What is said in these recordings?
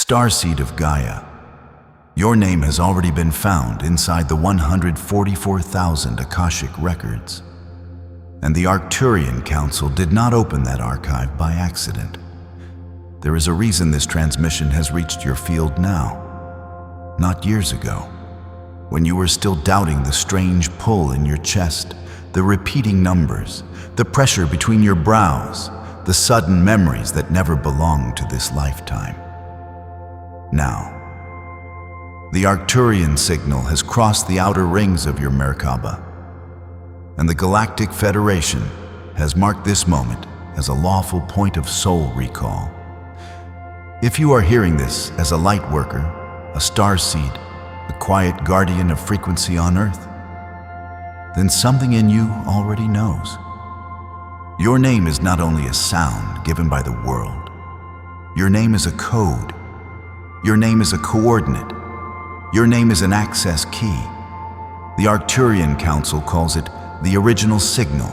Starseed of Gaia, your name has already been found inside the 144,000 Akashic Records. And the Arcturian Council did not open that archive by accident. There is a reason this transmission has reached your field now, not years ago, when you were still doubting the strange pull in your chest, the repeating numbers, the pressure between your brows, the sudden memories that never belonged to this lifetime. Now, the Arcturian signal has crossed the outer rings of your Merkaba, and the Galactic Federation has marked this moment as a lawful point of soul recall. If you are hearing this as a light worker, a starseed, a quiet guardian of frequency on Earth, then something in you already knows. Your name is not only a sound given by the world. Your name is a code. Your name is a coordinate. Your name is an access key. The Arcturian Council calls it the original signal.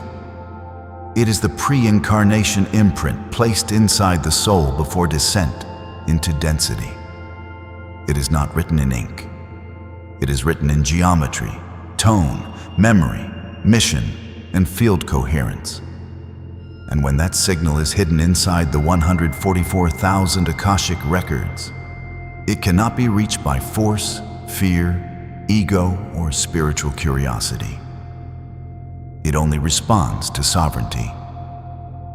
It is the pre-incarnation imprint placed inside the soul before descent into density. It is not written in ink. It is written in geometry, tone, memory, mission, and field coherence. And when that signal is hidden inside the 144,000 Akashic Records, it cannot be reached by force, fear, ego, or spiritual curiosity. It only responds to sovereignty.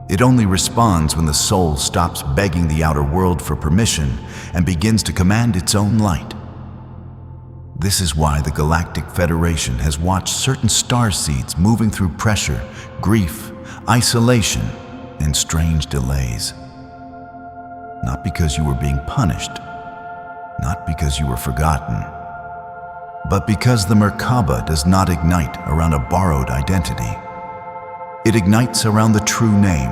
It only responds when the soul stops begging the outer world for permission and begins to command its own light. This is why the Galactic Federation has watched certain starseeds moving through pressure, grief, isolation, and strange delays. Not because you were being punished, not because you were forgotten, but because the Merkaba does not ignite around a borrowed identity. It ignites around the true name,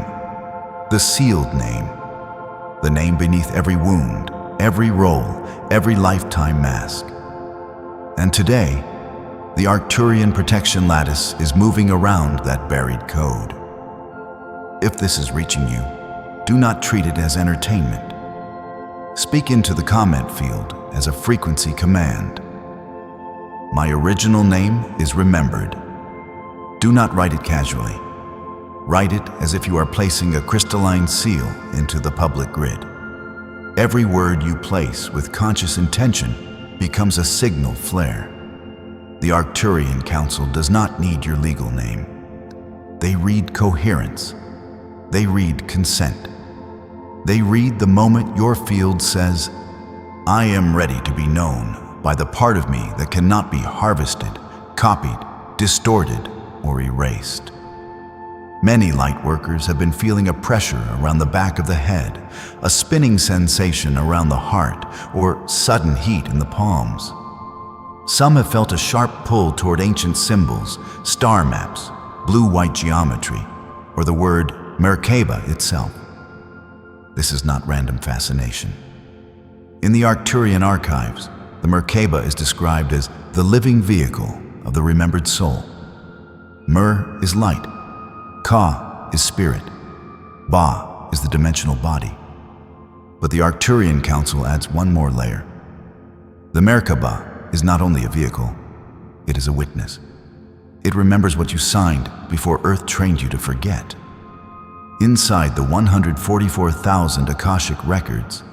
the sealed name, the name beneath every wound, every role, every lifetime mask. And today, the Arcturian protection lattice is moving around that buried code. If this is reaching you, do not treat it as entertainment. Speak into the comment field as a frequency command. My original name is remembered. Do not write it casually. Write it as if you are placing a crystalline seal into the public grid. Every word you place with conscious intention becomes a signal flare. The Arcturian Council does not need your legal name. They read coherence. They read consent. They read the moment your field says, I am ready to be known by the part of me that cannot be harvested, copied, distorted, or erased. Many light workers have been feeling a pressure around the back of the head, a spinning sensation around the heart, or sudden heat in the palms. Some have felt a sharp pull toward ancient symbols, star maps, blue-white geometry, or the word Merkaba itself. This is not random fascination. In the Arcturian archives, the Merkaba is described as the living vehicle of the remembered soul. Mer is light. Ka is spirit. Ba is the dimensional body. But the Arcturian Council adds one more layer. The Merkaba is not only a vehicle, it is a witness. It remembers what you signed before Earth trained you to forget. Inside the 144,000 Akashic Records,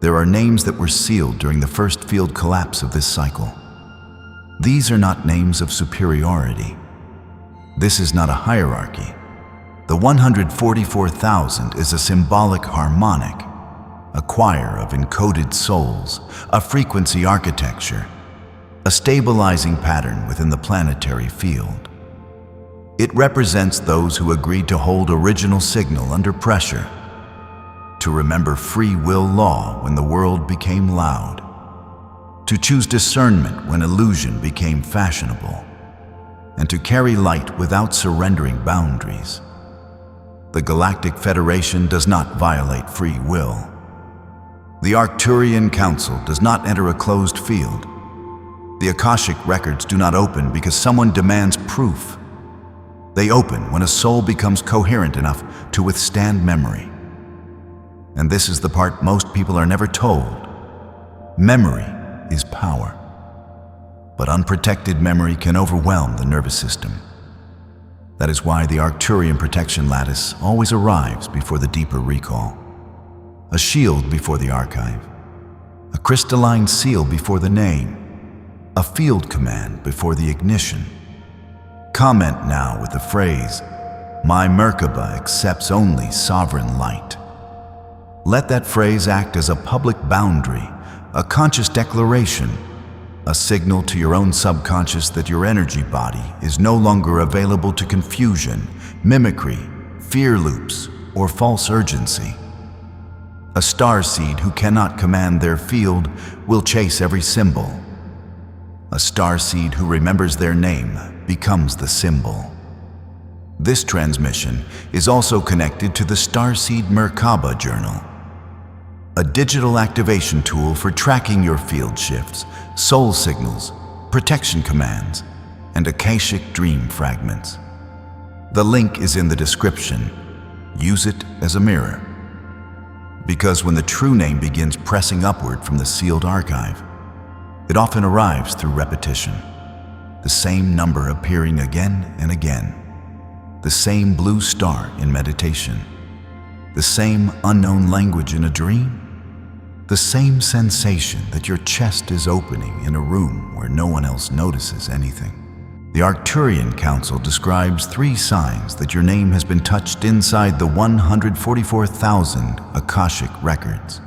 there are names that were sealed during the first field collapse of this cycle. These are not names of superiority. This is not a hierarchy. The 144,000 is a symbolic harmonic, a choir of encoded souls, a frequency architecture, a stabilizing pattern within the planetary field. It represents those who agreed to hold original signal under pressure, to remember free will law when the world became loud, to choose discernment when illusion became fashionable, and to carry light without surrendering boundaries. The Galactic Federation does not violate free will. The Arcturian Council does not enter a closed field. The Akashic Records do not open because someone demands proof. They open when a soul becomes coherent enough to withstand memory. And this is the part most people are never told. Memory is power. But unprotected memory can overwhelm the nervous system. That is why the Arcturian protection lattice always arrives before the deeper recall. A shield before the archive. A crystalline seal before the name. A field command before the ignition. Comment now with the phrase, "My Merkaba accepts only sovereign light." Let that phrase act as a public boundary, a conscious declaration, a signal to your own subconscious that your energy body is no longer available to confusion, mimicry, fear loops, or false urgency. A starseed who cannot command their field will chase every symbol. A starseed who remembers their name becomes the symbol. This transmission is also connected to the Starseed Merkaba journal, a digital activation tool for tracking your field shifts, soul signals, protection commands, and Akashic dream fragments. The link is in the description. Use it as a mirror. Because when the true name begins pressing upward from the sealed archive, it often arrives through repetition. The same number appearing again and again. The same blue star in meditation. The same unknown language in a dream. The same sensation that your chest is opening in a room where no one else notices anything. The Arcturian Council describes 3 signs that your name has been touched inside the 144,000 Akashic Records.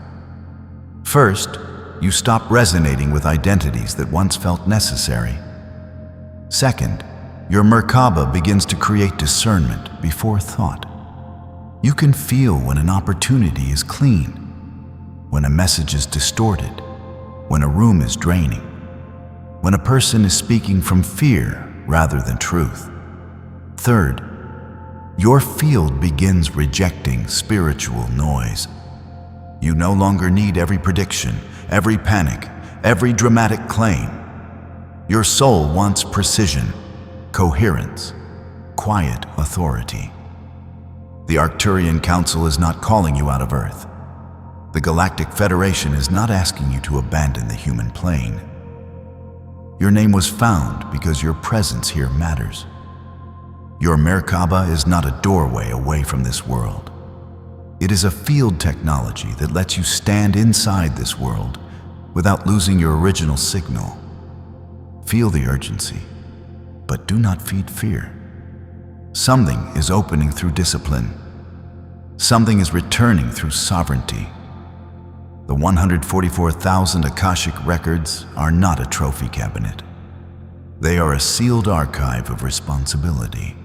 First, you stop resonating with identities that once felt necessary. Second, your Merkaba begins to create discernment before thought. You can feel when an opportunity is clean, when a message is distorted, when a room is draining, when a person is speaking from fear rather than truth. Third, your field begins rejecting spiritual noise. You no longer need every prediction, every panic, every dramatic claim. Your soul wants precision, coherence, quiet authority. The Arcturian Council is not calling you out of Earth. The Galactic Federation is not asking you to abandon the human plane. Your name was found because your presence here matters. Your Merkaba is not a doorway away from this world. It is a field technology that lets you stand inside this world without losing your original signal. Feel the urgency, but do not feed fear. Something is opening through discipline. Something is returning through sovereignty. The 144,000 Akashic Records are not a trophy cabinet. They are a sealed archive of responsibility.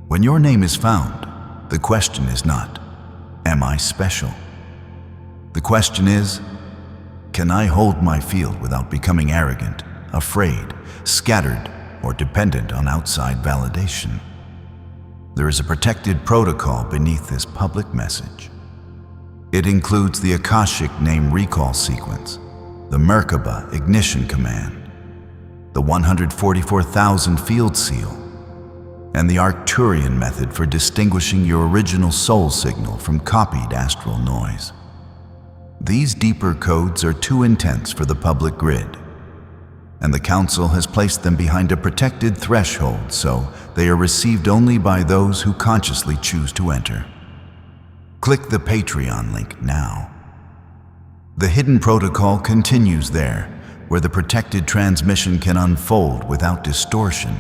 When your name is found, the question is not, "Am I special?" The question is, "Can I hold my field without becoming arrogant, afraid, scattered, or dependent on outside validation?" There is a protected protocol beneath this public message. It includes the Akashic name recall sequence, the Merkaba ignition command, the 144,000 field seal, and the Arcturian method for distinguishing your original soul signal from copied astral noise. These deeper codes are too intense for the public grid, and the Council has placed them behind a protected threshold so they are received only by those who consciously choose to enter. Click the Patreon link now. The hidden protocol continues there, where the protected transmission can unfold without distortion.